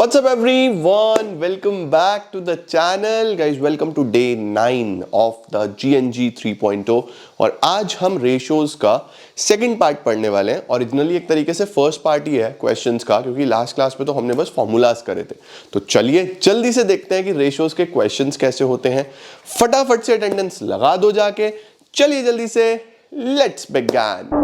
What's up everyone? Welcome back to the channel. Guys, welcome to day 9 of the GNG 3.0 और आज हम ratios का second part पढ़ने वाले हैं। ओरिजिनली एक तरीके से फर्स्ट पार्ट ही है क्वेश्चंस का, क्योंकि लास्ट क्लास में तो हमने बस फॉर्मूलाज करे थे। तो चलिए जल्दी से देखते हैं कि रेशियोज के क्वेश्चंस कैसे होते हैं। फटाफट से अटेंडेंस लगा दो जाके। चलिए जल्दी से लेट्स बिगिन।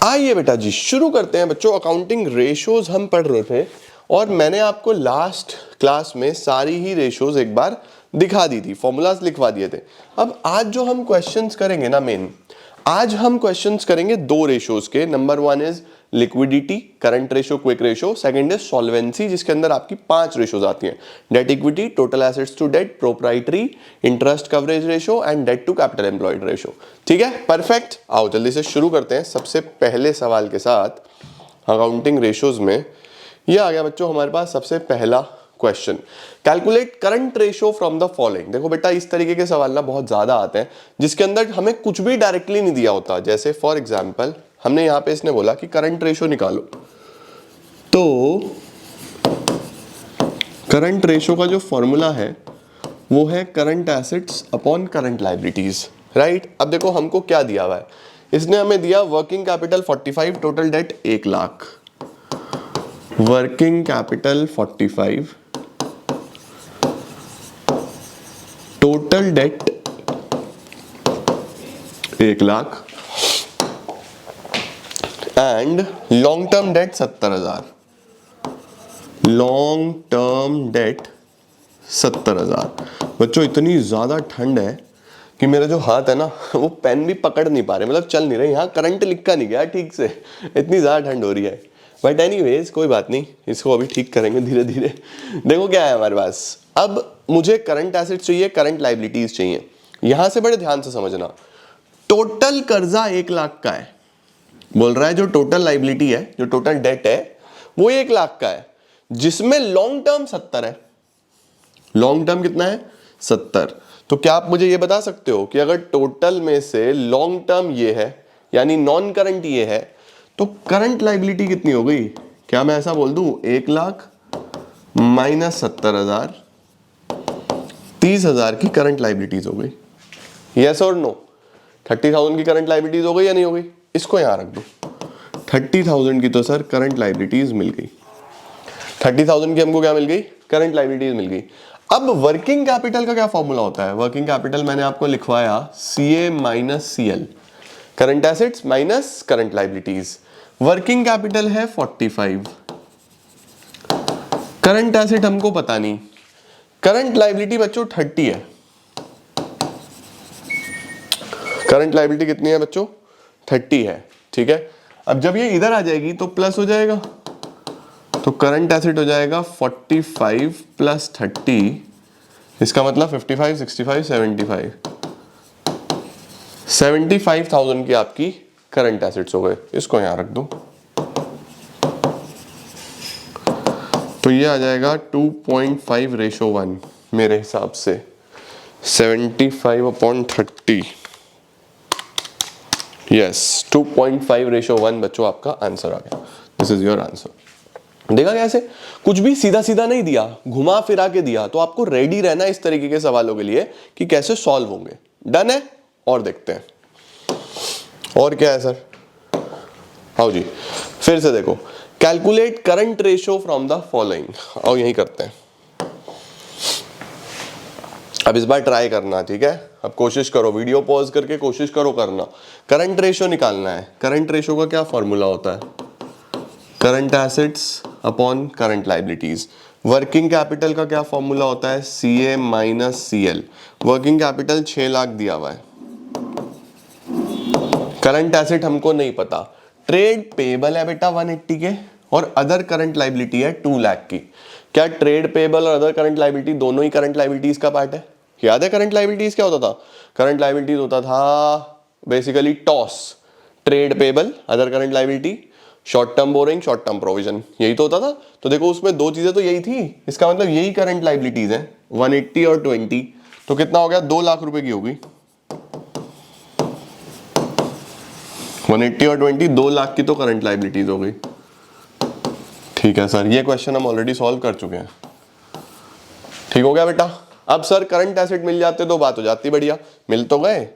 आइए बेटा जी शुरू करते हैं। बच्चों अकाउंटिंग रेशियोज हम पढ़ रहे थे और मैंने आपको लास्ट क्लास में सारी ही रेशियोज एक बार दिखा दी थी, फॉर्मूलाज लिखवा दिए थे। अब आज जो हम क्वेश्चंस करेंगे ना, आज हम क्वेश्चंस करेंगे दो रेशियोज के। नंबर 1 is liquidity, current ratio, quick ratio. Second is solvency, जिसके अंदर आपकी 5 रेशियोज आती हैं: debt equity, total assets to debt, proprietary, interest coverage ratio and debt to capital employed ratio. ठीक है, परफेक्ट। आओ जल्दी से शुरू करते हैं सबसे पहले सवाल के साथ। अकाउंटिंग रेशियोज में ये आ गया बच्चों हमारे पास सबसे पहला question, calculate current ratio from the following. देखो बेटा, इस तरीके के सवाल ना बहुत ज्यादा आते हैं जिसके अंदर हमें कुछ भी डायरेक्टली नहीं दिया होता। जैसे फॉर एग्जांपल हमने यहां पे इसने बोला कि करंट रेशियो निकालो, तो करंट रेशियो का जो फॉर्मूला है वो है current assets upon current liabilities, right. अब देखो हमको क्या दिया हुआ है, इसने हमें दिया working capital 45, total date 1 lakh. Working capital 45, total date 1 lakh and long term debt 70,000। Long term debt 70,000। बच्चों इतनी ज्यादा ठंड है कि मेरा जो हाथ है ना वो पेन भी पकड़ नहीं पा रहे, मतलब चल नहीं रहे। यहाँ करंट लिखा नहीं गया ठीक से, इतनी ज्यादा ठंड हो रही है। बट एनीवेज कोई बात नहीं, इसको अभी ठीक करेंगे धीरे धीरे। देखो क्या है हमारे पास, अब मुझे करंट एसेट्स चाहिए, करंट लायबिलिटीज चाहिए। यहां से बड़े ध्यान से समझना, टोटल कर्जा 1 लाख का है। बोल रहा है जो टोटल लायबिलिटी है, जो टोटल डेट है वो 1 लाख का है, जिसमें लॉन्ग टर्म 70 है। लॉन्ग टर्म कितना है? 70। तो क्या आप मुझे ये बता सकते हो कि अगर टोटल में से लॉन्ग टर्म ये है यानी नॉन करंट ये है, तो करंट लायबिलिटी कितनी हो गई? क्या मैं ऐसा बोल दूं 1 लाख माइनस 70,000, 30,000 की करंट लायबिलिटीज हो गई। यस और नो? 30,000 की करंट लायबिलिटीज हो गई या नहीं हो गई? इसको यहां रख दो। 30,000 की तो सर करंट लायबिलिटीज मिल गई। 30,000 की हमको क्या मिल गई? करंट लायबिलिटीज मिल गई। अब वर्किंग कैपिटल का क्या फॉर्मूला होता है? वर्किंग कैपिटल मैंने आपको लिखवाया CA minus CL, current assets minus current liabilities. Working capital है 45, करंट एसेट हमको पता नहीं, करंट लायबिलिटी बच्चों 30 है। करंट लायबिलिटी कितनी है बच्चों? 30 है। ठीक है, अब जब ये इधर आ जाएगी तो प्लस हो जाएगा, तो करंट एसेट हो जाएगा 45 प्लस 30, इसका मतलब 55, 65, 75, 75,000 की आपकी करंट एसेट्स हो गए। इसको यहां रख दो, तो ये आ जाएगा 2.5 रेशो 1 मेरे हिसाब से। 75/30, यस 2.5 रेशो 1 बच्चों आपका आंसर आ गया। This is your answer. देखा कैसे कुछ भी सीधा सीधा नहीं दिया, घुमा फिरा के दिया। तो आपको रेडी रहना इस तरीके के सवालों के लिए कि कैसे सॉल्व होंगे। डन है? और देखते हैं और क्या है सर। आओ जी फिर से देखो, calculate current ratio from the following. आओ यही करते हैं। अब इस बार ट्राई करना, ठीक है? अब कोशिश करो, वीडियो पॉज करके कोशिश करो करना। करंट रेशियो निकालना है। करंट रेशियो का क्या फॉर्मूला होता है? Current assets upon current liabilities. Working capital का क्या फॉर्मूला होता है? CA minus CL। Working capital 6 lakh दिया हुआ है, करंट एसेट हमको नहीं पता। ट्रेड पेबल है बेटा 180 के, और अदर करंट लायबिलिटी है 2 लाख की। क्या ट्रेड पेबल और अदर करंट लायबिलिटी दोनों ही करंट लायबिलिटीज का पार्ट है? याद है करंट लायबिलिटीज क्या होता था? करंट लायबिलिटीज होता था basically toss, trade payable other current liability, short term borrowing, short term provision, यही तो होता था। तो देखो उसमें दो चीजें तो यही थी, इसका मतलब यही करंट लाइबिलिटीज है, 180 और 20, तो कितना हो गया, 2 लाख रुपए की होगी। 180 और 20, 2 लाख की तो करंट लाइबिलिटीज हो गई। ठीक है सर, ये क्वेश्चन हम ऑलरेडी सॉल्व कर चुके हैं। ठीक हो गया बेटा। अब सर करंट एसेट मिल जाते तो बात हो जाती बढ़िया, मिल तो गए।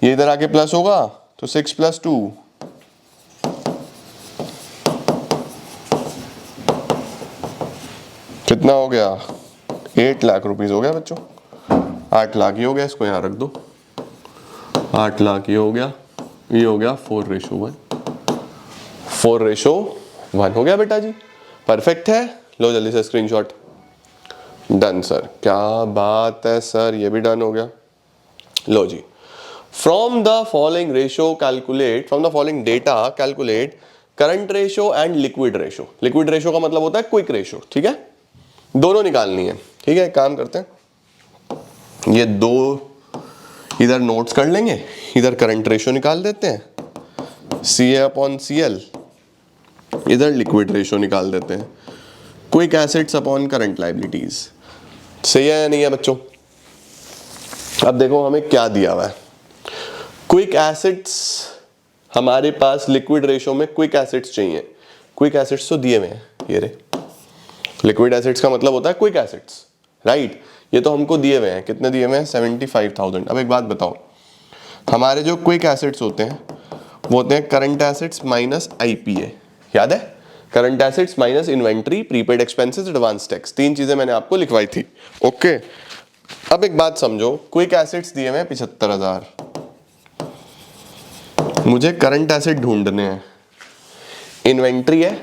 ये इधर आके प्लस होगा तो 6 + 2 कितना हो गया, 8 लाख रुपीज हो गया बच्चों। 8 लाख ही हो गया, इसको यहां रख दो। 8 लाख ये हो गया, ये हो गया 4:1, 4:1 हो गया बेटा जी। परफेक्ट है, लो जल्दी से स्क्रीनशॉट। डन सर, क्या बात है सर, ये भी डन हो गया। लो जी, from the following ratio calculate, from the following data calculate current ratio and liquid ratio. Liquid ratio का मतलब होता है क्विक रेशियो, ठीक है, दोनों निकालनी है। ठीक है, काम करते हैं, ये दो इधर नोट्स कर लेंगे, इधर करंट रेशियो निकाल देते हैं, CA/CL, इधर लिक्विड रेशियो निकाल देते हैं, quick assets upon current liabilities. सही है या नहीं है बच्चों? अब देखो हमें क्या दिया हुआ है, क्विक एसेट्स, हमारे पास लिक्विड रेशियो में क्विक एसेट्स चाहिए। क्विक एसेट्स तो दिए हुए हैं, ये रे, लिक्विड एसेट्स का मतलब होता है क्विक एसेट्स, राइट। ये तो हमको दिए हुए हैं, कितने दिए हुए हैं, 75,000। अब एक बात बताओ, हमारे जो क्विक एसेट्स होते हैं वो होते हैं करंट एसेट्स माइनस IPA, याद है, current assets minus inventory, prepaid expenses, advance tax, 3 चीजें मैंने आपको लिखवाई थी। ओके, अब एक बात समझो, क्विक एसेट्स दिए हुए हैं 75,000, मुझे करंट एसेट ढूंढने हैं, इन्वेंट्री है,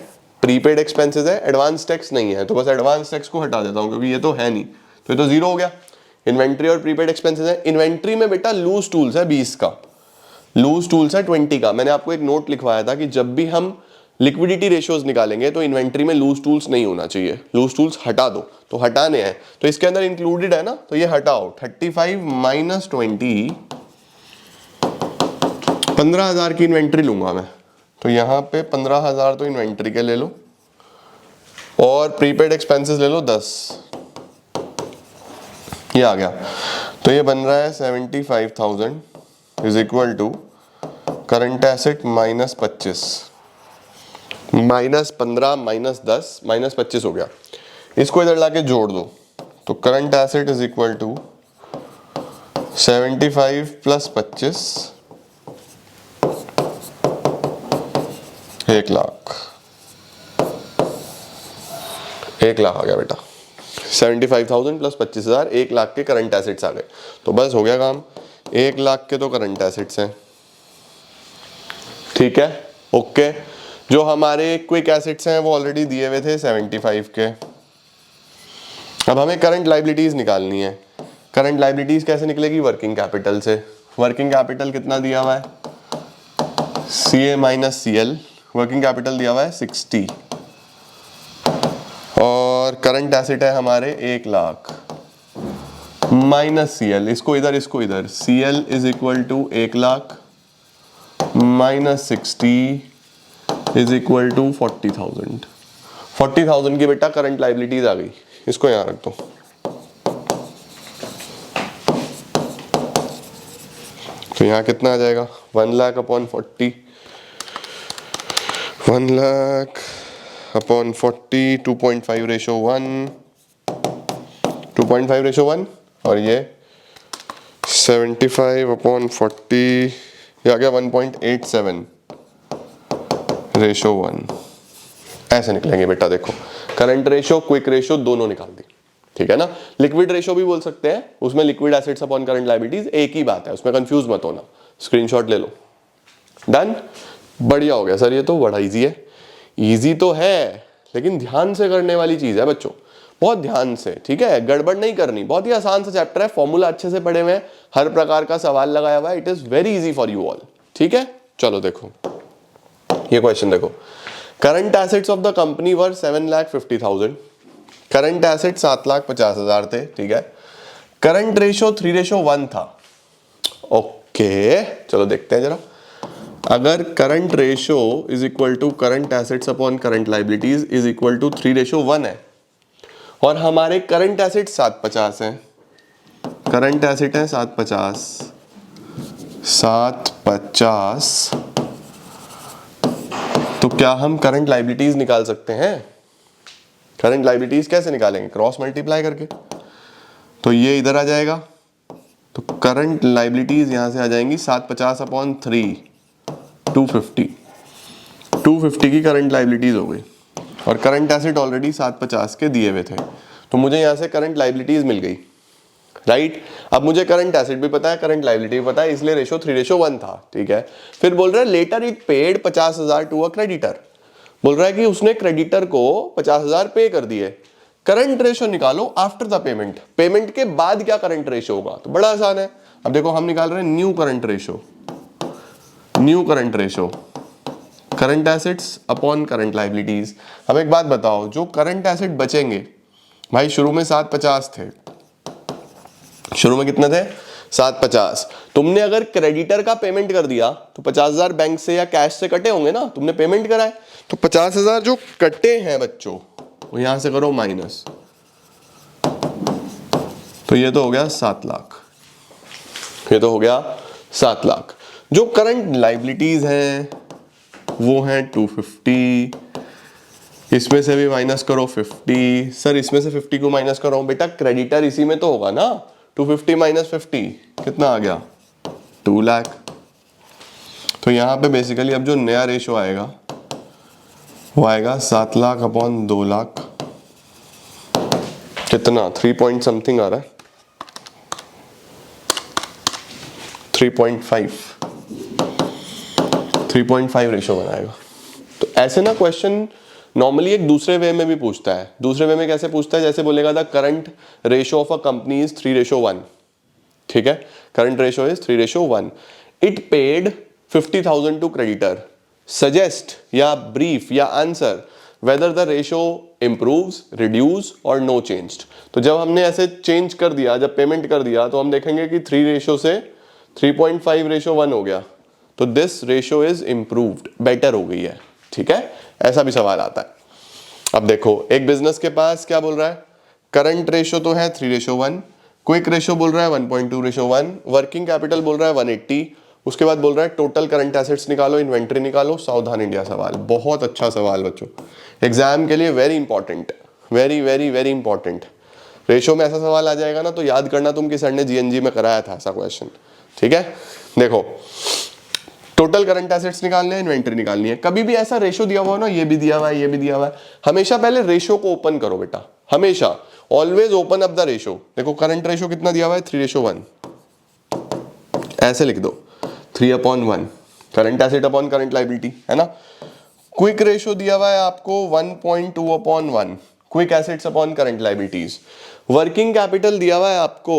प्रीपेड एक्सपेंसेस है, एडवांस टैक्स नहीं है, तो बस एडवांस टैक्स को हटा देता हूं क्योंकि ये तो है नहीं, तो ये तो 0 हो गया। इन्वेंट्री और प्रीपेड एक्सपेंसेस है, इन्वेंट्री में बेटा लूज टूल्स है 20 का, लूज टूल्स है 20 का। मैंने आपको एक नोट लिखवाया था कि जब भी हम लिक्विडिटी रेशियोज निकालेंगे तो इन्वेंट्री में लूज टूल्स नहीं होना चाहिए, लूज टूल्स हटा दो, तो हटाने हैं, तो इसके अंदर इंक्लूडेड है ना, तो ये हटाओ, 35 - 20, 15,000 की इन्वेंट्री लूंगा मैं, तो यहाँ पे 15,000 तो इन्वेंट्री के ले लो और प्रीपेड एक्सपेंसेस ले लो 10, ये आ गया, तो ये बन रहा है 75,000 is equal to current asset minus 25, -15 -10 -25 हो गया। इसको इधर लाके जोड़ दो, तो current asset is equal to 75 + 25, 1 lakh, 1 lakh आ गया बेटा। 75,000 + 25,000, 1 लाख के करंट एसेट्स आ गए, तो बस हो गया काम, 1 लाख के तो करंट एसेट्स हैं। ठीक है, ओके। जो हमारे क्विक एसेट्स हैं वो ऑलरेडी दिए हुए थे 75 के। अब हमें करंट लाइबिलिटीज निकालनी है। करंट लाइबिलिटीज कैसे निकलेगी, वर्किंग कैपिटल से। वर्किंग कैपिटल कितना दिया हुआ है, CA - CL, वर्किंग कैपिटल दिया हुआ है 60 और करंट एसेट है हमारे 1 लाख माइनस CL, इसको इधर CL is equal to 1 lakh minus 60 is equal to 40,000। 40,000 की बेटा करंट लाइबिलिटीज आ गई, इसको यहां रख दो। तो यहां कितना आ जाएगा, 1 लाख अपॉन 40, 1 लाख अपॉन 40, 2.5:1, 2.5:1, और ये 75/40, ये आ गया 1.87:1। ऐसे निकलेंगे बेटा, देखो करंट रेशियो क्विक रेशियो दोनों निकाल दी, ठीक है ना। लिक्विड रेशियो भी बोल सकते हैं, उसमें liquid assets upon current liabilities एक ही बात है, उसमें कंफ्यूज मत होना। स्क्रीनशॉट ले लो, डन, बढ़िया हो गया सर, ये तो बड़ा इजी है। इजी तो है लेकिन ध्यान से करने वाली चीज है बच्चों, बहुत ध्यान से, ठीक है, गड़बड़ नहीं करनी। बहुत ही आसान सा चैप्टर है, फॉर्मूला अच्छे से पढ़े हुए हैं, हर प्रकार का सवाल लगाया हुआ है, it is very easy for you all, ठीक है। चलो देखो ये क्वेश्चन देखो, current assets of the company were 7,50,000, current asset 7,50,000 थे, ठीक है। करंट रेशियो 3:1 था, ओके। चलो देखते हैं जरा, अगर current ratio is equal to current assets upon current liabilities is equal to 3:1 है और हमारे करंट एसेट 750 हैं, करंट एसेट है 750, तो क्या हम करंट लाइबिलिटीज निकाल सकते हैं? करंट लाइबिलिटीज कैसे निकालेंगे? क्रॉस मल्टीप्लाई करके। तो ये इधर आ जाएगा, तो करंट लाइबिलिटीज यहां से आ जाएंगी 750/3, 250 की करंट लाइबिलिटीज हो गई और करंट एसेट ऑलरेडी 750 के दिए हुए थे, तो मुझे यहां से करंट लाइबिलिटीज मिल गई, राइट। अब मुझे करंट एसेट भी पता है, करंट लाइबिलिटी भी पता है, इसलिए रेशो 3:1 था, ठीक है। फिर बोल रहा है later it paid 50,000 to a creditor, बोल रहा है कि उसने क्रेडिटर को 50,000 पे कर दिए। करंट रेशो निकालो आफ्टर द पेमेंट, पेमेंट के बाद क्या करंट रेशो होगा? तो बड़ा आसान है। अब देखो हम निकाल रहे हैं new current ratio, new current ratio, current assets upon current liabilities. अब एक बात बताओ, जो करंट एसेट बचेंगे, भाई शुरू में 750 थे, शुरू में कितने थे? 750। तुमने अगर क्रेडिटर का पेमेंट कर दिया तो 50,000 बैंक से या कैश से कटे होंगे ना, तुमने पेमेंट करा है, तो 50,000 जो कटे हैं बच्चों वो यहां से करो माइनस, तो ये तो हो गया 7 लाख, ये तो हो गया 7 लाख। जो करंट लाइबिलिटीज हैं वो हैं 250, इसमें से भी माइनस करो 50। सर इसमें से 50 को माइनस करो, बेटा क्रेडिटर इसी में तो होगा ना, 250 माइनस 50 कितना आ गया? 2 लाख। तो यहां पे बेसिकली अब जो नया रेशो आएगा वो आएगा 7 लाख अपॉन 2 लाख, कितना 3 पॉइंट समथिंग आ रहा है, 3.5 रेशो बनाएगा। तो ऐसे ना क्वेश्चन नॉर्मली एक दूसरे वे में भी पूछता है। दूसरे वे में कैसे पूछता है? जैसे बोलेगा the current ratio of a company is 3:1, ठीक है, current ratio is 3:1, it paid 50,000 to creditor, suggest या ब्रीफ या answer whether the ratio improves, reduce और नो चेंज्ड। तो जब हमने ऐसे चेंज कर दिया, जब पेमेंट कर दिया, तो हम देखेंगे कि 3 रेशो से 3.5:1 हो गया, तो this ratio is improved, better हो गई है, ठीक है। ऐसा भी सवाल आता है। अब देखो एक बिजनेस के पास क्या बोल रहा है, करंट रेशो तो है 3:1, क्विक रेशो बोल रहा है 1.2:1, वर्किंग कैपिटल बोल रहा है 180, उसके बाद बोल रहा है टोटल करंट एसेट्स निकालो, इन्वेंट्री निकालो, सावधान इंडिया सवाल। बहुत अच्छा सवाल बच्चों, एग्जाम के लिए very important, very very very important. Ratio में ऐसा सवाल आ जाएगा ना तो याद करना तुम कि सर ने जीएनजी में कराया था ऐसा क्वेश्चन, ठीक है। देखो टोटल करंट एसेट्स निकालने हैं, इन्वेंट्री निकालनी है। कभी भी ऐसा रेशो दिया हुआ हो ना, ये भी दिया हुआ है, ये भी दिया हुआ है, हमेशा पहले रेशो को ओपन करो बेटा, हमेशा always open up the ratio. देखो करंट रेशो कितना दिया हुआ है 3:1, ऐसे लिख दो 3/1, current asset upon current liability, है ना। क्विक रेशो दिया हुआ है आपको 1.2/1, quick assets upon current liabilities. Working capital दिया हुआ है आपको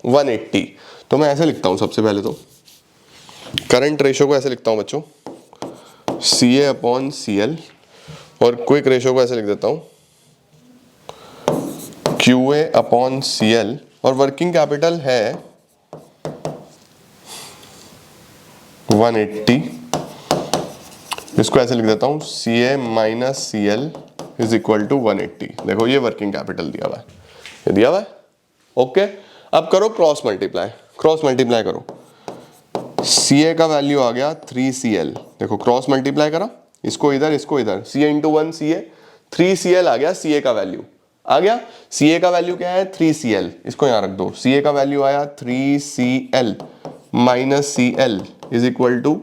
180, तो मैं ऐसे लिखता हूं सबसे पहले तो करंट रेशो को ऐसे लिखता हूं बच्चों CA/CL, और क्विक रेशो को ऐसे लिख देता हूं QA/CL, और वर्किंग कैपिटल है 180, इसको ऐसे लिख देता हूं CA-CL इज इक्वल टू 180। देखो ये वर्किंग कैपिटल दिया हुआ है, ये दिया हुआ है, ओके। अब करो क्रॉस मल्टीप्लाई, क्रॉस मल्टीप्लाई करो, CA का वैल्यू आ गया 3CL, देखो क्रॉस मल्टीप्लाई करा, इसको इधर इसको इधर, CA × 1 CA, 3CL आ गया, CA का वैल्यू आ गया। CA का वैल्यू क्या है 3CL, इसको यहां रख दो, CA का वैल्यू आया 3CL minus CL is equal to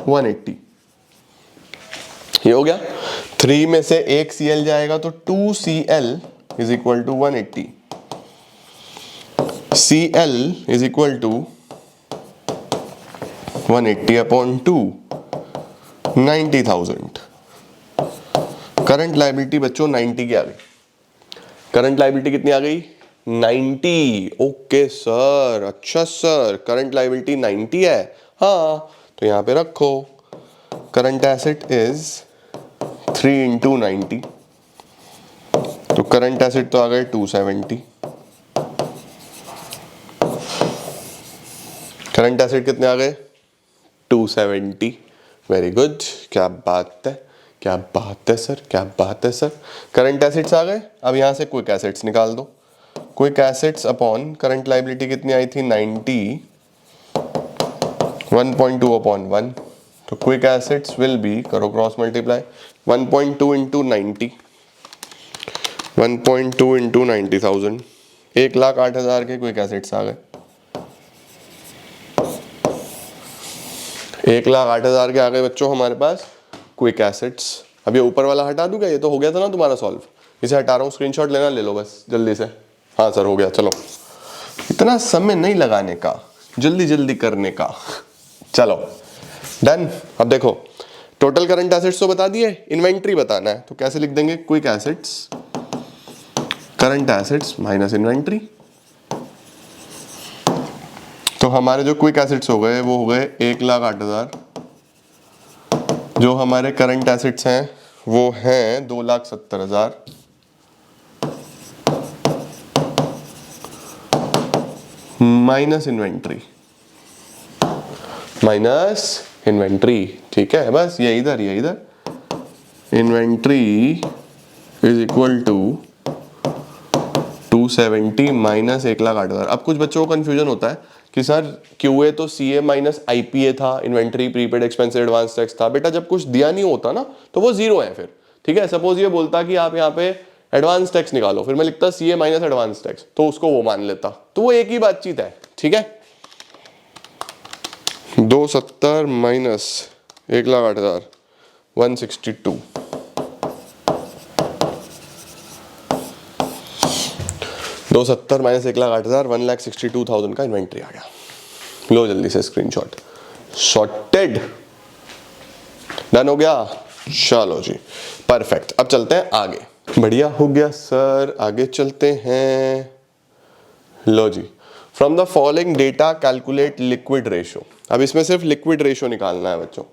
180, ये हो गया। 3 में से एक CL जाएगा तो 2CL is equal to 180, CL is equal to 180/2, 90,000। Current liability बच्चों 90 की आ गई, करंट लाइबिलिटी कितनी आ गई 90। ओके सर, अच्छा सर, करंट लाइबिलिटी 90 है, हाँ तो यहां पे रखो करंट एसेट इज 3 × 90, तो करंट एसेट तो आ गए 270, करंट एसेट कितने आ गए 270। वेरी गुड, क्या बात है, क्या बात है सर, क्या बात है सर। करंट एसेट्स आ गए, अब यहाँ से क्विक एसेट्स निकाल दो। Quick assets upon current liability कितनी आई थी 90, 1.2 अपॉन 1, तो क्विक एसेट्स विल बी, करो क्रॉस मल्टीप्लाई, 1.2 इंटू 90, 1.2 इंटू 90,000, 1,08,000 के क्विक एसेट्स आ गए। 1,08,000 के आ गए बच्चों हमारे पास क्विक एसेट्स। अब ये ऊपर वाला हटा दूंगा, ये तो हो गया था ना तुम्हारा सॉल्व, इसे हटा रहा हूँ, स्क्रीनशॉट लेना, ले लो बस जल्दी से। हाँ सर हो गया, चलो इतना समय नहीं लगाने का, जल्दी जल्दी करने का, चलो डन। अब देखो टोटल करंट एसेट्स तो बता दिए, इन्वेंट्री बताना है, तो कैसे लिख देंगे, quick assets current assets minus inventory. तो हमारे जो क्विक एसेट्स हो गए वो हो गए 1,08,000, जो हमारे करंट एसेट्स हैं वो हैं 2,70,000, माइनस इन्वेंट्री, माइनस इन्वेंट्री, ठीक है, बस ये इधर, ये इधर, inventory is equal to 270 minus 1,08,000। अब कुछ बच्चों को कंफ्यूजन होता है कि सर क्यूए तो सीए माइनस आईपीए था, inventory prepaid expense advance tax था। बेटा जब कुछ दिया नहीं होता ना तो वो जीरो है फिर, ठीक है। सपोज ये बोलता कि आप यहाँ पे एडवांस टैक्स निकालो, फिर मैं लिखता सीए माइनस एडवांस टैक्स, तो उसको वो मान लेता, तो वो एक ही बातचीत है, ठीक है। 270 माइनस 1,08,000 162, 270 माइनस 1,08,000 1,62,000 का इन्वेंट्री आ गया। लो जल्दी से स्क्रीनशॉट, सॉर्टेड, डन हो गया, चलो जी परफेक्ट। अब चलते हैं आगे, बढ़िया हो गया सर, आगे चलते हैं। लो जी, from the following data calculate liquid ratio. अब इसमें सिर्फ लिक्विड रेशो निकालना है बच्चों,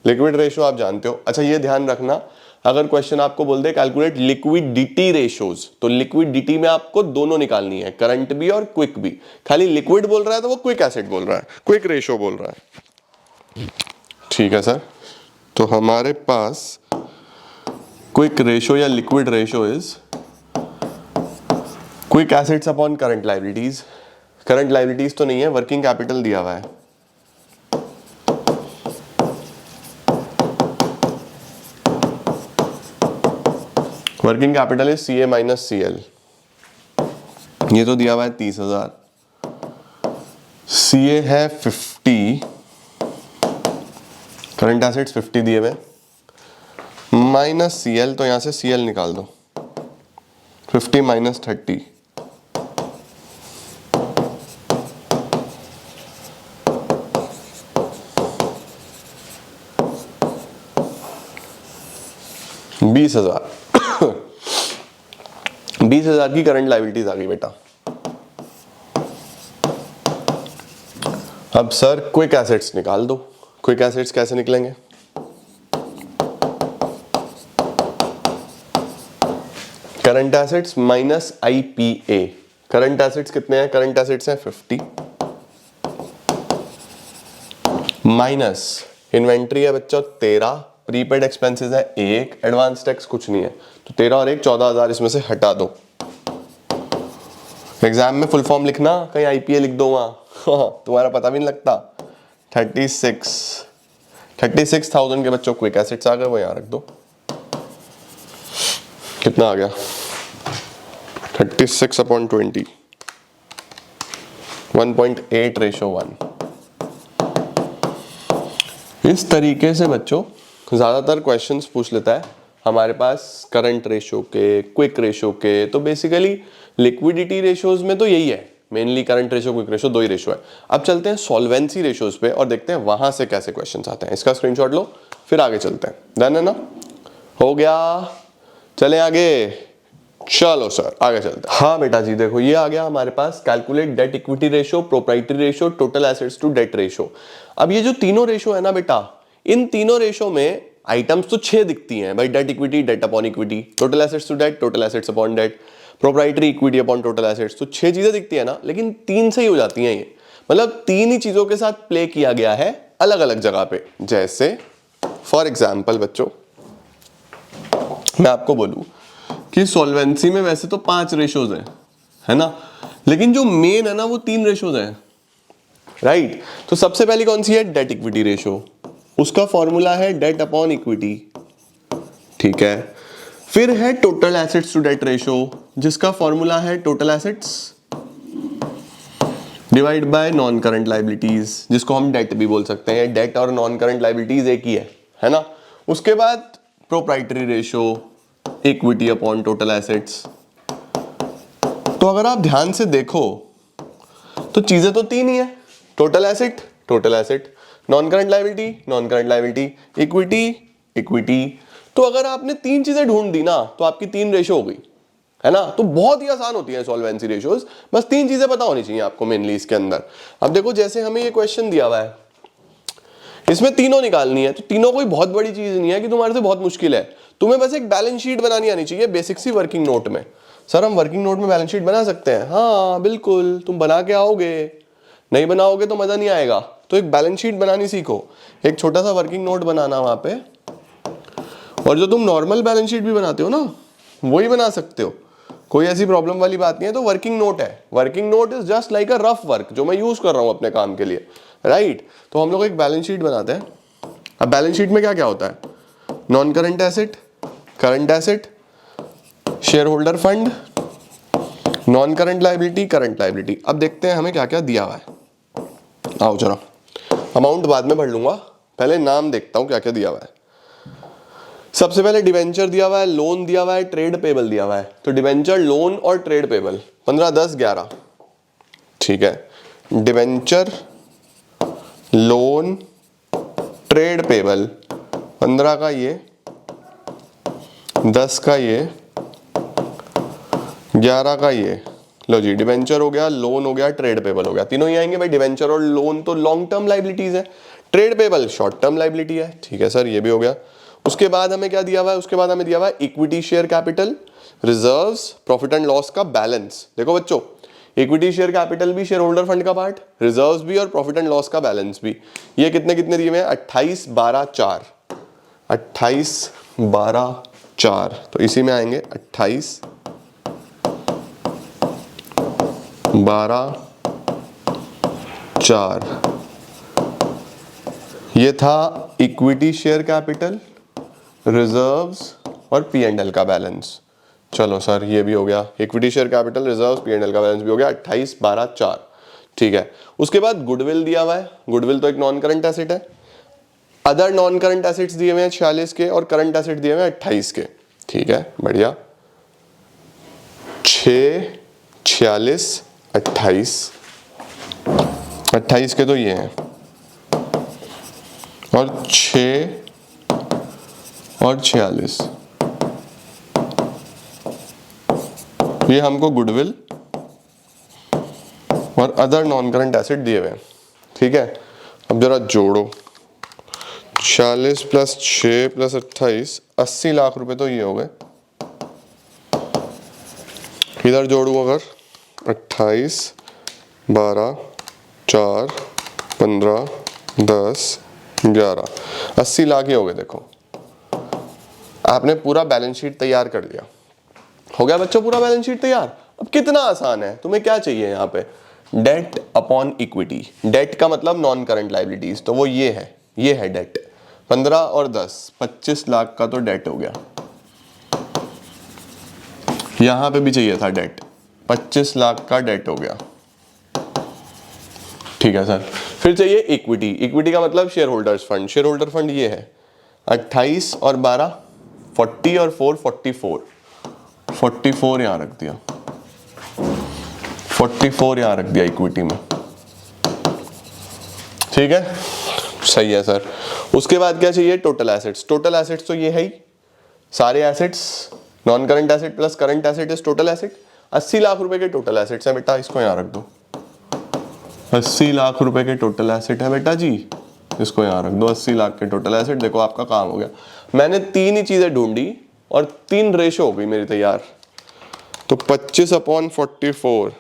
लिक्विड रेशो आप जानते हो। अच्छा ये ध्यान रखना, अगर क्वेश्चन आपको बोल दे कैलकुलेट लिक्विडिटी रेशोज, तो लिक्विडिटी में आपको दोनों निकालनी है, करंट भी और क्विक भी। खाली लिक्विड बोल रहा है तो वो क्विक एसिड बोल रहा है, क्विक रेशो बोल रहा है, ठीक है सर। तो हमारे पास क्विक रेशो या liquid ratio is quick assets upon current liabilities. Current liabilities तो नहीं है, वर्किंग कैपिटल दिया हुआ है, working capital is CA minus CL, ये तो दिया हुआ है 30,000, सीए है 50, करंट एसेट्स 50 दिए हुए, माइनस सीएल, तो यहां से सीएल निकाल दो, 50 माइनस 30, $20,000 $20,000 की करंट लायबिलिटीज आ गई बेटा। अब सर क्विक एसेट्स निकाल दो, क्विक एसेट्स कैसे निकलेंगे, current assets minus IPA. Current assets कितने हैं, करंट एसेट्स हैं 50, माइनस इन्वेंट्री है बच्चों 13, प्रीपेड एक्सपेंसेस है 1, एडवांस टैक्स कुछ नहीं है, तो 13 और 1 14,000 इसमें से हटा दो। एग्जाम में फुल फॉर्म लिखना, कहीं आईपीए लिख दो वहां, तुम्हारा पता भी नहीं लगता। 36,000 के बच्चों क्विक एसेट्स आ गए, वो यहां रख दो। कितना आ गया 36 अपॉन 20, 1.8 रेशो 1। इस तरीके से बच्चों ज्यादातर क्वेश्चंस पूछ लेता है हमारे पास करंट रेशो के, क्विक रेशो के। तो बेसिकली लिक्विडिटी रेशोज में तो यही है, mainly current ratio, quick ratio, दो ही रेशो है। अब चलते हैं सॉल्वेंसी रेशोज पे और देखते हैं वहां से कैसे क्वेश्चंस आते हैं। इसका स्क्रीनशॉट लो, फिर आगे चलते हैं। डन है ना, हो गया, चलें आगे। चलो सर आगे चलते हैं। हाँ बेटा जी देखो, ये आ गया हमारे पास calculate debt equity ratio, proprietary ratio, total assets to debt ratio. अब ये जो तीनों रेशो है ना बेटा, इन तीनों रेशो में आइटम्स तो 6 दिखती हैं भाई, debt equity, debt upon equity, total assets to debt, total assets upon debt, proprietary equity upon total assets. तो 6 चीजें दिखती है ना, लेकिन 3 से ही हो जाती हैं ये, मतलब 3 ही चीजों के साथ प्ले किया गया है अलग अलग जगह पे। जैसे फॉर एग्जाम्पल बच्चों, मैं आपको बोलूं कि सॉल्वेंसी में वैसे तो 5 रेशोज हैं, है ना, लेकिन जो मेन है ना वो 3 रेशोज हैं, राइट। तो सबसे पहली कौन सी है, डेट इक्विटी रेशो, उसका फॉर्मूला है डेट अपॉन इक्विटी, ठीक है। फिर है total assets to debt ratio, जिसका फॉर्मूला है total assets divide by non current liabilities, जिसको हम डेट भी बोल सकते हैं। डेट और नॉन करंट लाइबिलिटीज एक ही है ना। उसके बाद proprietary ratio, equity upon total assets. तो अगर आप ध्यान से देखो तो चीजें तो 3 ही है, total asset, non current liability, equity. तो अगर आपने 3 चीजें ढूंढ दी ना तो आपकी 3 रेशो हो गई, है ना। तो बहुत ही आसान होती है सॉल्वेंसी रेशियोज, बस 3 चीजें पता होनी चाहिए आपको मेनली इसके अंदर। अब देखो जैसे हमें ये क्वेश्चन दिया हुआ है, इसमें तीनों निकालनी है, तो तीनों कोई बहुत बड़ी चीज नहीं है कि तुम्हारे से बहुत मुश्किल है। तुम्हें बस एक बैलेंस शीट बनानी आनी चाहिए बेसिक सी वर्किंग नोट में। सर हम वर्किंग नोट में बैलेंस शीट बना सकते हैं? हाँ बिल्कुल, तुम बना के आओगे, नहीं बनाओगे तो मजा नहीं आएगा। तो एक बैलेंस शीट बनानी सीखो, एक छोटा सा वर्किंग नोट बनाना वहां पे, और जो तुम नॉर्मल बैलेंस शीट भी बनाते हो ना वही बना सकते हो, कोई ऐसी प्रॉब्लम वाली बात नहीं है। तो वर्किंग नोट है, working note is just like a rough work जो मैं यूज कर रहा हूं अपने काम के लिए, राइट। तो हम लोग एक बैलेंस शीट बनाते हैं। अब बैलेंस शीट में क्या क्या होता है, non current asset, current asset, share holder fund, non current liability, current liability. अब देखते हैं हमें क्या क्या दिया हुआ है। आओ जरा, अमाउंट बाद में भर लूंगा, पहले नाम देखता हूं क्या क्या दिया हुआ है। सबसे पहले डिवेंचर दिया हुआ है, लोन दिया हुआ है, ट्रेड पेबल दिया हुआ है। तो डिवेंचर, लोन और ट्रेड पेबल 15, 10, 11, ठीक है। डिवेंचर, लोन, ट्रेड पेबल, 15 का ये, 10 का ये, 11 का ये। लो जी, डिवेंचर हो गया, लोन हो गया, ट्रेड पेबल हो गया, तीनों ही आएंगे भाई। डिवेंचर और लोन तो लॉन्ग टर्म लाइबिलिटीज है, trade payable short term liability है, ठीक है सर, ये भी हो गया। उसके बाद हमें क्या दिया हुआ है, उसके बाद हमें दिया हुआ है equity share capital, reserves, profit and loss का बैलेंस। देखो बच्चों, इक्विटी शेयर कैपिटल भी शेयर होल्डर फंड का पार्ट, रिजर्व्स भी और प्रॉफिट एंड लॉस का बैलेंस भी। ये कितने कितने दिए हुए हैं, 28, 12, 4, 28, 12, 4। तो इसी में आएंगे 28, 12, 4। ये था इक्विटी शेयर कैपिटल, रिजर्व्स और P&L का बैलेंस। चलो सर ये भी हो गया, equity share capital, reserves, P&L का बैलेंस भी हो गया, 28, 12, 4, ठीक है। उसके बाद गुडविल दिया हुआ है, गुडविल तो एक नॉन करंट एसेट है। अदर नॉन करंट एसेट्स दिए हुए हैं 46 के और करंट एसेट दिए हुए हैं 28 के, ठीक है, बढ़िया। 6, 46, 28, 28 के तो ये हैं, और 6 और 46 ये हमको गुडविल और अदर नॉन करंट एसेट दिए हुए हैं, ठीक है। अब जरा जोड़ो, 40 प्लस 6 प्लस 28, 80 लाख रुपए तो ये हो गए। इधर जोड़ू अगर, 28, 12, 4, 15, 10, 11, 80 लाख ही हो गए। देखो आपने पूरा बैलेंस शीट तैयार कर दिया, हो गया बच्चों पूरा बैलेंस शीट तैयार। अब कितना आसान है, तुम्हें क्या चाहिए यहाँ पे, डेट अपॉन इक्विटी। डेट का मतलब नॉन करंट लाइबिलिटीज, तो वो ये है डेट। 15 और 10, 25 लाख का तो डेट हो गया। यहां पे भी चाहिए था डेट, 25 लाख का डेट हो गया, ठीक है सर। फिर चाहिए इक्विटी, इक्विटी का मतलब share holders fund. Share holder fund ये है 28 और 12, 40 और 4, 44, 44 यहां रख दिया, 44 यहां रख दिया इक्विटी में, ठीक है, सही है सर। उसके बाद क्या चाहिए, टोटल एसेट्स। टोटल एसेट्स तो ये है ही, सारे assets, non current asset plus current asset is total asset. 80 lakh रुपए के टोटल एसेट्स है बेटा, इसको यहां रख दो। 80 लाख रुपए के टोटल एसेट है बेटा जी, इसको यहां रख दो। 80 लाख के टोटल एसेट, देखो आपका काम हो गया। मैंने 3 ही चीजें ढूंढी और 3 रेशो हो गई मेरी तैयार। तो 25/44,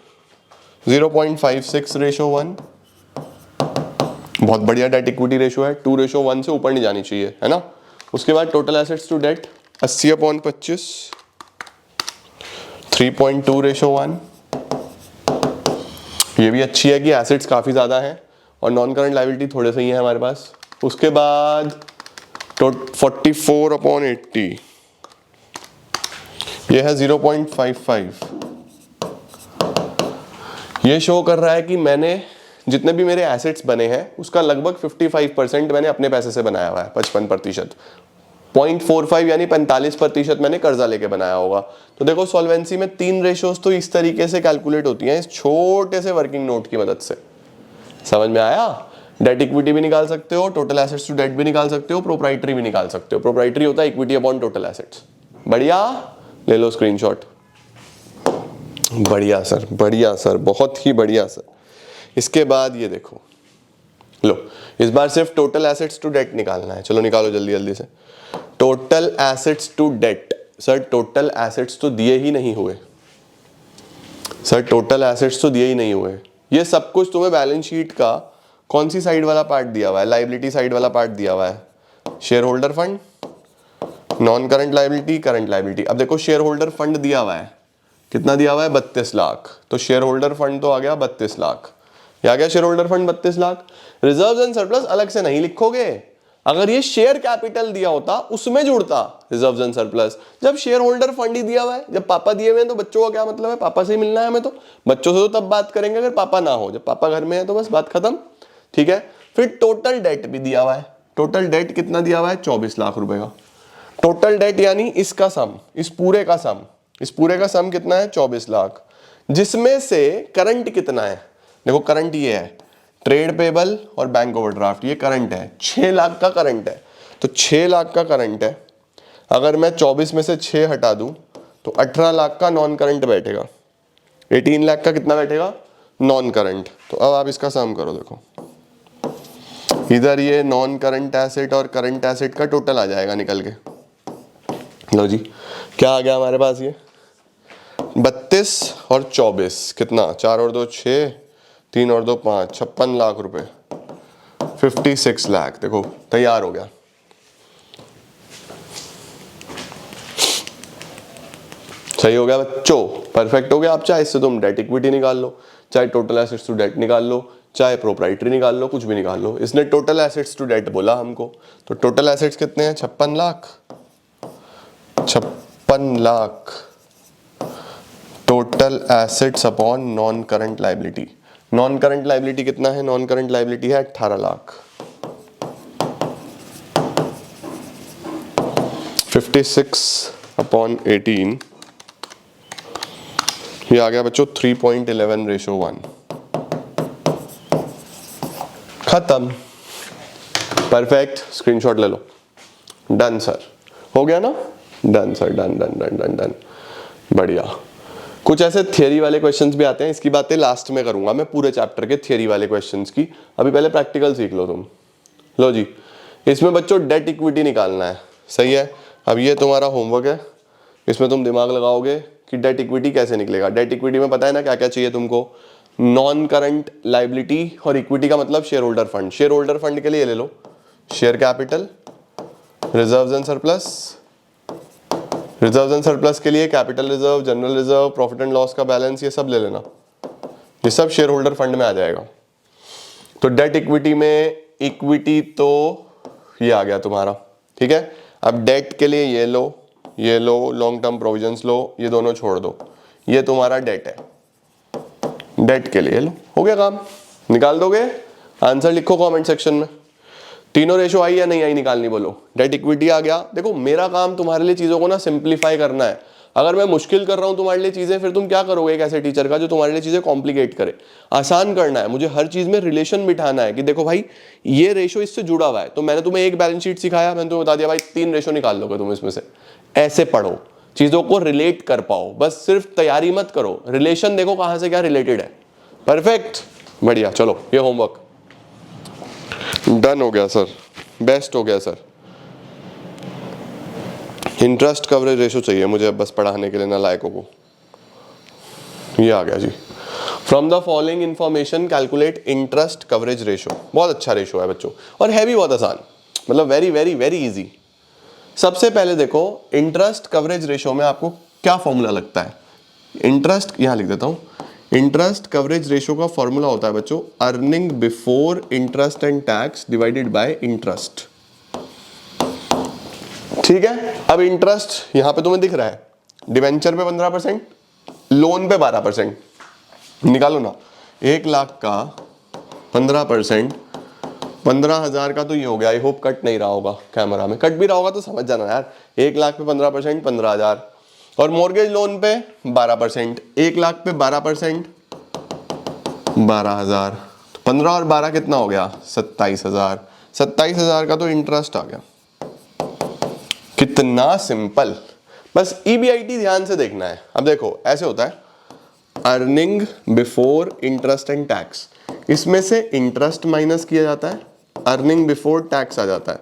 0.56 रेशो 1, बहुत बढ़िया डेट इक्विटी रेशो है, 2:1 से ऊपर नहीं जानी चाहिए, है ना। उसके बाद टोटल एसेट्स टू डेट 80/25, 3.2:1। ये भी अच्छी है कि एसेट्स काफ़ी ज़्यादा हैं और नॉन करंट लायबिलिटी थोड़े से ही है हमारे पास। उसके बाद 44/80, ये है 0.55। ये शो कर रहा है कि मैंने जितने भी मेरे एसेट्स बने हैं उसका लगभग 55% मैंने अपने पैसे से बनाया हुआ है, 55%। 0.45 यानी 45% मैंने कर्जा लेके बनाया होगा। तो देखो सॉल्वेंसी में 3 रेशोज तो इस तरीके से कैलकुलेट होती हैं, इस छोटे से वर्किंग नोट की मदद से। समझ में आया? डेट इक्विटी भी निकाल सकते हो, टोटल एसेट्स टू डेट भी निकाल सकते हो, प्रोप्राइटरी भी निकाल सकते हो। प्रोप्राइटरी होता है इक्विटी अपॉन टोटल एसेट्स। बढ़िया, ले लो स्क्रीनशॉट। बढ़िया सर, बढ़िया सर, बहुत ही बढ़िया सर। इसके बाद ये देखो, लो इस बार सिर्फ टोटल एसेट्स टू डेट निकालना है। चलो निकालो जल्दी जल्दी से। Total assets to debt. Sir total assets तो दिए ही नहीं हुए, सर टोटल एसेट्स तो दिए ही नहीं हुए। ये सब कुछ तुम्हें बैलेंस शीट का कौन सी साइड वाला पार्ट दिया हुआ है? लायबिलिटी साइड वाला पार्ट दिया हुआ है। Share holder fund, non current liability, current liability. अब देखो शेयर होल्डर फंड दिया हुआ है, कितना दिया हुआ है? 32 लाख। तो शेयर होल्डर फंड तो आ गया 32 लाख। ये आ गया share holder fund 32 lakh. Reserves and surplus अलग से नहीं लिखोगे। अगर ये शेयर कैपिटल दिया होता उसमें जुड़ता रिजर्व्स एंड सरप्लस। जब शेयर होल्डर फंड ही दिया हुआ है, जब पापा दिए हुए हैं तो बच्चों का क्या मतलब है? पापा से ही मिलना है हमें, तो बच्चों से तो तब बात करेंगे अगर पापा ना हो। जब पापा घर में है तो बस बात खत्म, ठीक है। फिर टोटल डेट भी दिया हुआ है। टोटल डेट कितना दिया हुआ है? 24 लाख रुपए का। टोटल डेट यानी इसका सम, इस पूरे का सम, इस पूरे का सम कितना है? 24 लाख। जिसमें से करंट कितना है? देखो करंट ये है, ट्रेड पेबल और बैंक ओवरड्राफ्ट, ये करंट है। 6 लाख का करंट है। तो 6 लाख का करंट है। अगर मैं 24 में से 6 हटा दूं तो 18 लाख का नॉन करंट बैठेगा। 18 लाख का कितना बैठेगा? Non current. तो अब आप इसका सम करो, देखो इधर ये नॉन करंट एसेट और करंट एसेट का टोटल आ जाएगा निकल के। लो जी, क्या आ गया हमारे पास? ये 32 और 24 कितना? 4 और 2 6, 3 और 2 5, 56 लाख रुपए, 56 लाख। देखो तैयार हो गया। सही हो गया बच्चों, परफेक्ट हो गया। आप चाहे इससे तुम डेट इक्विटी निकाल लो, चाहे टोटल एसेट्स टू डेट निकाल लो, चाहे प्रोप्राइटरी निकाल लो, कुछ भी निकाल लो। इसने टोटल एसेट्स टू डेट बोला हमको, तो टोटल एसेट्स कितने हैं? 56 lakh. 56 lakh total assets upon non current liability. Non current liability कितना है? नॉन करंट लायबिलिटी है 18 लाख। 56/18, ये आ गया बच्चों 3.11:1। खत्म, परफेक्ट। स्क्रीनशॉट ले लो। डन सर, हो गया ना? Done sir, done done done done done. बढ़िया। कुछ ऐसे थियरी वाले क्वेश्चंस भी आते हैं, इसकी बातें लास्ट में करूंगा मैं, पूरे चैप्टर के थियरी वाले क्वेश्चंस की। अभी पहले प्रैक्टिकल सीख लो तुम। लो जी, इसमें बच्चों डेट इक्विटी निकालना है, सही है। अब ये तुम्हारा होमवर्क है, इसमें तुम दिमाग लगाओगे कि डेट इक्विटी कैसे निकलेगा। डेट इक्विटी में पता है ना क्या क्या चाहिए तुमको? नॉन करंट लायबिलिटी, और इक्विटी का मतलब share holder fund. Share holder fund के लिए ले लो share capital, reserves and surplus. Reserves and surplus के लिए capital reserve, general reserve, profit and loss का बैलेंस, ये सब ले लेना। ये सब शेयर होल्डर फंड में आ जाएगा। तो डेट इक्विटी में इक्विटी तो ये आ गया तुम्हारा, ठीक है। अब डेट के लिए ये लो, ये लो, लॉन्ग टर्म प्रोविजंस लो, ये दोनों छोड़ दो, ये तुम्हारा डेट है। डेट के लिए लो, हो गया काम। निकाल दोगे? आंसर लिखो कमेंट सेक्शन में। तीनों रेशो आई या नहीं आई निकालनी बोलो। डेट इक्विटी आ गया। देखो मेरा काम तुम्हारे लिए चीजों को ना सिंप्लीफाई करना है। अगर मैं मुश्किल कर रहा हूं तुम्हारे लिए चीजें, फिर तुम क्या करोगे एक ऐसे टीचर का जो तुम्हारे लिए चीजें कॉम्प्लिकेट करे? आसान करना है मुझे, हर चीज में रिलेशन बिठाना है कि देखो भाई ये रेशो इससे जुड़ा हुआ है। तो मैंने तुम्हें एक बैलेंस शीट सिखाया, मैंने तुम्हें बता दिया भाई 3 रेशो निकाल लोगे तुम इसमें से। ऐसे पढ़ो, चीजों को रिलेट कर पाओ। बस सिर्फ तैयारी मत करो, रिलेशन देखो कहां से क्या रिलेटेड है। परफेक्ट, बढ़िया। चलो ये होमवर्क डन हो गया सर, बेस्ट हो गया सर। इंटरेस्ट कवरेज रेशो चाहिए मुझे बस पढ़ाने के लिए नालायकों को। ये आ गया जी। From the following information calculate interest coverage ratio. बहुत अच्छा रेशो है बच्चों, और है भी बहुत आसान, मतलब वेरी वेरी वेरी इजी। सबसे पहले देखो इंटरेस्ट कवरेज रेशो में आपको क्या फॉर्मूला लगता है। इंटरेस्ट यहां लिख देता हूं, इंटरेस्ट कवरेज रेशो का फॉर्मूला होता है बच्चों earning before interest and tax divided by interest. ठीक है, अब इंटरेस्ट यहां पे तुम्हें दिख रहा है, डिवेंचर पे 15%, लोन पे 12%, निकालो ना। 1 लाख का 15%, 15,000 का तो ये हो गया। आई होप कट नहीं रहा होगा कैमरा में, कट भी रहा होगा तो समझ जाना यार। 1 लाख पे 15%, 15,000, और मॉर्गेज लोन पे 12%, 1 लाख पे 12%, 12,000, 15 और 12 कितना हो गया, 27,000। 27,000 का तो इंटरेस्ट आ गया। कितना सिंपल, बस EBIT ध्यान से देखना है। अब देखो ऐसे होता है, earning before interest and tax, इसमें से इंटरेस्ट माइनस किया जाता है, अर्निंग बिफोर टैक्स आ जाता है,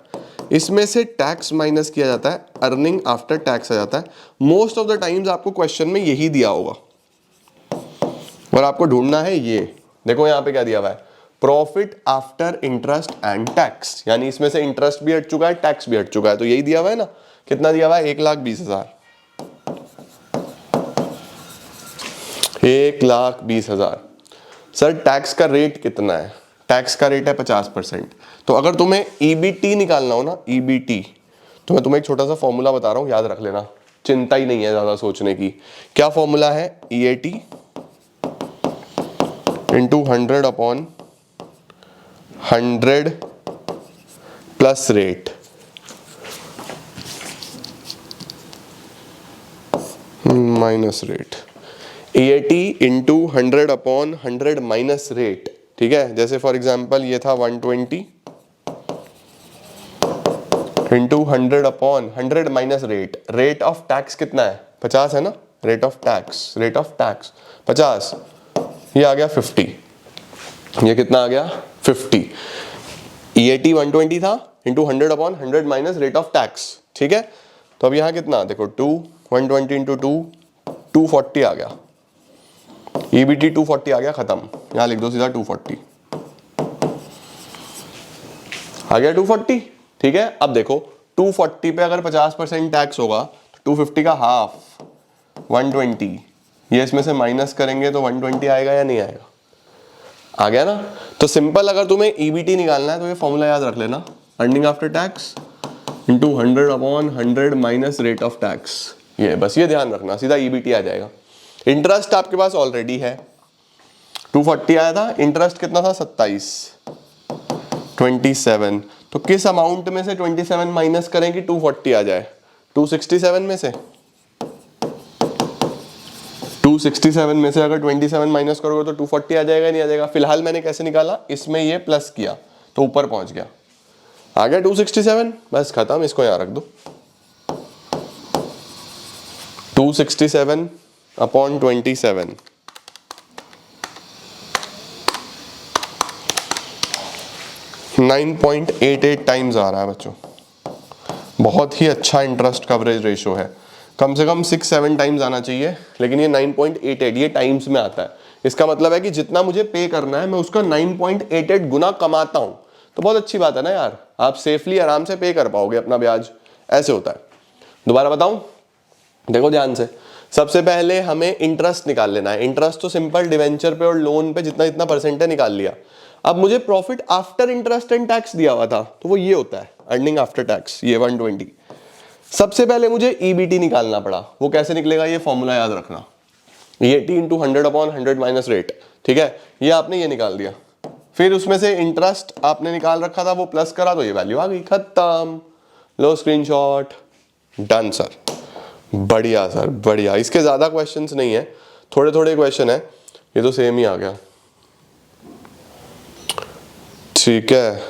इसमें से टैक्स माइनस किया जाता है, अर्निंग आफ्टर टैक्स आ जाता है। मोस्ट ऑफ द टाइम्स आपको क्वेश्चन में यही दिया होगा, और आपको ढूंढना है ये। देखो यहाँ पे क्या दिया हुआ है, profit after interest and tax, यानी इसमें से इंटरेस्ट भी हट चुका है, टैक्स भी हट चुका है, तो यही दिया हुआ है ना। कितना दिया हुआ है, 1,20,000, 1,20,000। सर टैक्स का रेट कितना है, टैक्स का रेट है 50%। तो अगर तुम्हें EBT निकालना हो ना, EBT, तो मैं तुम्हें एक छोटा सा फॉर्मूला बता रहा हूं, याद रख लेना, चिंता ही नहीं है ज्यादा सोचने की। क्या फॉर्मूला है, EAT into 100 upon 100 plus rate, minus rate. EAT into 100 upon 100 minus rate. ठीक है, जैसे फॉर एग्जाम्पल ये था 120 into 100 upon 100 minus rate. Rate of tax कितना है, 50 है ना, rate of tax, rate of tax 50, ये आ गया 50, ये कितना आ गया 50। EAT 120 था into 100 upon 100 minus rate of tax. ठीक है, तो अब यहाँ कितना, देखो 2, 120 इंटू 2, 240 आ गया। EBT 240 आ गया, खत्म। यहां लिख दो सीधा 240 आ गया, 240। ठीक है, अब देखो 240 पे अगर 50% टैक्स होगा तो 250 का हाफ 120, ये इसमें से माइनस करेंगे तो 120 आएगा या नहीं आएगा, आ गया ना। तो सिंपल, अगर तुम्हें EBT निकालना है तो ये फॉर्मूला याद रख लेना, earning after tax into 100 upon 100 minus rate of tax. ये बस ये ध्यान रखना, सीधा EBT आ जाएगा। इंटरेस्ट आपके पास ऑलरेडी है, 240 आया था, इंटरेस्ट कितना था 27, तो किस अमाउंट में से 27 माइनस करें कि 240 आ जाए, 267 में से। 267 में से अगर 27 माइनस करोगे तो 240 आ जाएगा, नहीं आ जाएगा। फिलहाल मैंने कैसे निकाला, इसमें ये प्लस किया तो ऊपर पहुंच गया, आ गया 267, बस खत्म। इसको यहां रख दो, 267 अपॉन 27, .88 टाइम्स आ रहा है बच्चों। बहुत ही अच्छा इंटरेस्ट कवरेज रेशो है, कम से कम 6-7 टाइम्स आना चाहिए, लेकिन ये 9.88 ये टाइम्स में आता है। इसका मतलब है कि जितना मुझे पे करना है मैं उसका 9.88 गुना कमाता हूं, तो बहुत अच्छी बात है ना यार, आप सेफली आराम से पे कर पाओगे अपना ब्याज, ऐसे होता है। दोबारा बताऊं, देखो ध्यान से, सबसे पहले हमें इंटरेस्ट निकाल लेना है। इंटरेस्ट तो सिंपल डिवेंचर पे और लोन पे जितना जितना परसेंट है निकाल लिया। अब मुझे profit after interest and tax दिया हुआ था, तो वो ये होता है अर्निंग आफ्टर टैक्स, ये 120। सबसे पहले मुझे EBT निकालना पड़ा, वो कैसे निकलेगा, ये फॉर्मूला याद रखना, EAT into 100 upon 100 minus rate. ठीक है, ये आपने ये निकाल दिया, फिर उसमें से इंटरेस्ट आपने निकाल रखा था, वो प्लस करा तो ये वैल्यू आ गई, खत्म। लो स्क्रीनशॉट, डन सर, बढ़िया सर बढ़िया। इसके ज्यादा क्वेश्चंस नहीं है, थोड़े थोड़े क्वेश्चन है, ये तो सेम ही आ गया। ठीक है,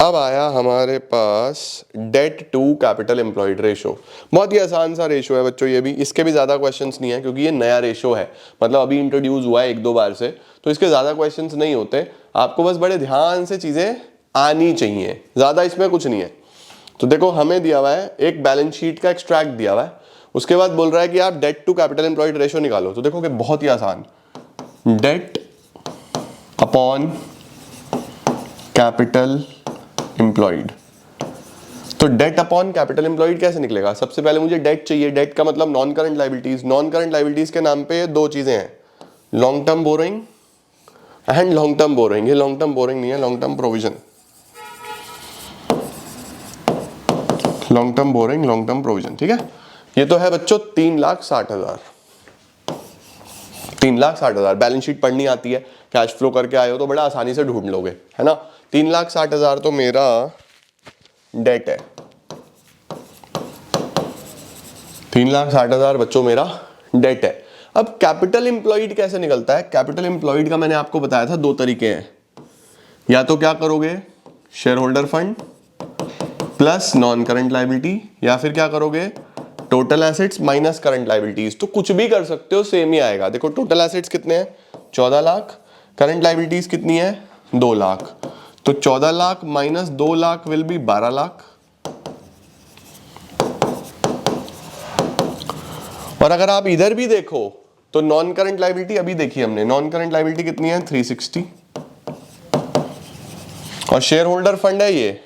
अब आया हमारे पास debt to capital employed ratio. बहुत ही आसान सा रेशो है बच्चों, ये भी, इसके भी ज्यादा क्वेश्चंस नहीं है क्योंकि ये नया रेशो है, मतलब अभी इंट्रोड्यूस हुआ है 1-2 बार से, तो इसके ज्यादा क्वेश्चंस नहीं होते। आपको बस बड़े ध्यान से चीजें आनी चाहिए, ज्यादा इसमें कुछ नहीं है। तो देखो हमें दिया हुआ है एक बैलेंस शीट का एक्सट्रैक्ट दिया हुआ है, उसके बाद बोल रहा है कि आप debt to capital employed ratio निकालो। तो देखो कि बहुत ही आसान, डेट अपॉन कैपिटल एम्प्लॉयड। तो डेट अपॉन कैपिटल एम्प्लॉयड कैसे निकलेगा? सबसे पहले मुझे डेट चाहिए। डेट का मतलब non current liabilities. Non current liabilities के नाम पे दो चीजें हैं, long term borrowing and long term borrowing. ये लॉन्ग टर्म बोरोइंग नहीं है, long term provision. Long term borrowing, long term provision, ठीक है। ये तो है बच्चों 3,60,000। 3,60,000 बैलेंस शीट पढ़नी आती है, कैश फ्लो करके आए हो तो बड़ा आसानी से ढूंढ लोगे, है ना। 3,60,000 तो मेरा डेट है। 3,60,000 बच्चों मेरा डेट है। अब कैपिटल एम्प्लॉयड कैसे निकलता है? कैपिटल एम्प्लॉयड का मैंने आपको बताया था दो तरीके हैं। या तो क्या करोगे, share holder fund plus non current liability, या फिर क्या करोगे, total assets minus current liabilities. तो कुछ भी कर सकते हो, सेम ही आएगा। देखो टोटल एसेट्स कितने हैं, 14 लाख। करंट लायबिलिटीज कितनी है, 2 लाख। तो 14 lakh minus 2 lakh will be 12 lakh. और अगर आप इधर भी देखो तो नॉन करंट लायबिलिटी अभी देखी हमने, नॉन करंट लायबिलिटी कितनी है, 360। और शेयर होल्डर फंड है ये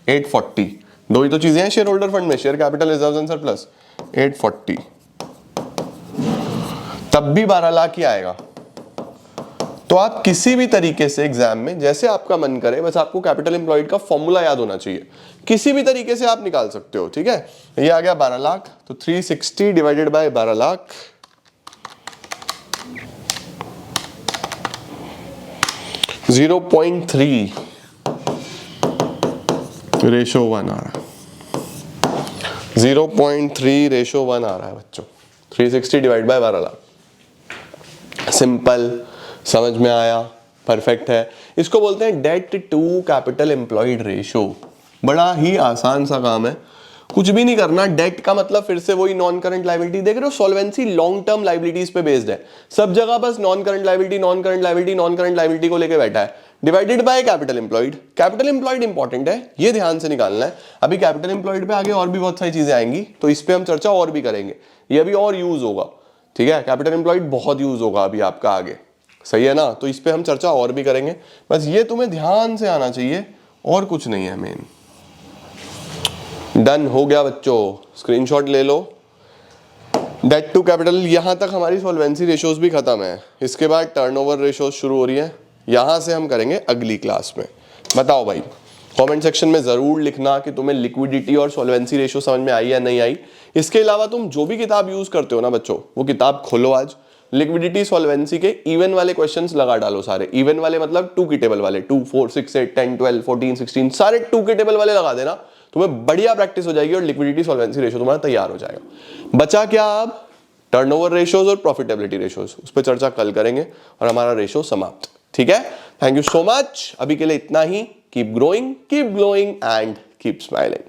840। दो ही तो चीजें हैं शेयर होल्डर फंड में, share capital reserves and surplus. 840 तब भी 12 लाख ही आएगा। तो आप किसी भी तरीके से एग्जाम में जैसे आपका मन करे, बस आपको कैपिटल एम्प्लॉयड का फॉर्मूला याद होना चाहिए, किसी भी तरीके से आप निकाल सकते हो, ठीक है। ये आ गया 12 लाख, तो 360 डिवाइडेड बाय 12 लाख, 0.3 रेशो 1 आ रहा है। 0.3 रेशो 1 आ रहा है बच्चों। 360 डिवाइड बाय 12 लाख। सिंपल, समझ में आया, परफेक्ट है। इसको बोलते हैं debt to capital employed ratio. बड़ा ही आसान सा काम है, कुछ भी नहीं करना। डेट का मतलब फिर से वही नॉन करंट लायबिलिटी। देख रहे हो, सॉल्वेंसी लॉन्ग टर्म लायबिलिटीज पे बेस्ड है। सब जगह बस non current liability, non current liability, non current liability को लेके बैठा है। Divided by capital employed. Capital employed important है, ये ध्यान से निकालना है। अभी कैपिटल एम्प्लॉयड पे आगे और भी बहुत सारी चीजें आएंगी, तो इस पे हम चर्चा और भी करेंगे। ये अभी और यूज होगा, ठीक है। कैपिटल एम्प्लॉयड बहुत यूज होगा अभी आपका आगे, सही है ना। तो इस पे हम चर्चा और भी करेंगे। बस ये तुम्हें ध्यान से आना चाहिए, और कुछ नहीं है मेन। डन हो गया बच्चों, स्क्रीनशॉट ले लो। डेट टू कैपिटल, यहां तक हमारी सॉल्वेंसी रेशियोज भी खत्म है। इसके बाद टर्नओवर रेशियोज शुरू हो रही है, यहां से हम करेंगे अगली क्लास में। बताओ भाई, कमेंट सेक्शन में जरूर लिखना कि तुम्हें लिक्विडिटी और सॉल्वेंसी रेशियो समझ में आई या नहीं आई। इसके अलावा तुम जो भी किताब यूज करते हो ना बच्चों, वो किताब खोलो आज। लिक्विडिटी सॉल्वेंसी के इवन वाले क्वेश्चंस लगा डालो सारे। इवन वाले मतलब 2 की टेबल वाले, 2, 4, 6, 8, 10, 12, 14, 16, सारे 2 के टेबल वाले लगा देना। तुम्हें बढ़िया प्रैक्टिस हो जाएगी और लिक्विडिटी सॉल्वेंसी रेशियो तुम्हारा तैयार हो जाएगा। बचा क्या अब, टर्नओवर रेशियोज और प्रॉफिटेबिलिटी रेशियोज, उस पर चर्चा कल करेंगे और हमारा रेशियो समाप्त, ठीक है। थैंक यू सो मच, अभी के लिए इतना ही। Keep growing, keep glowing and keep smiling.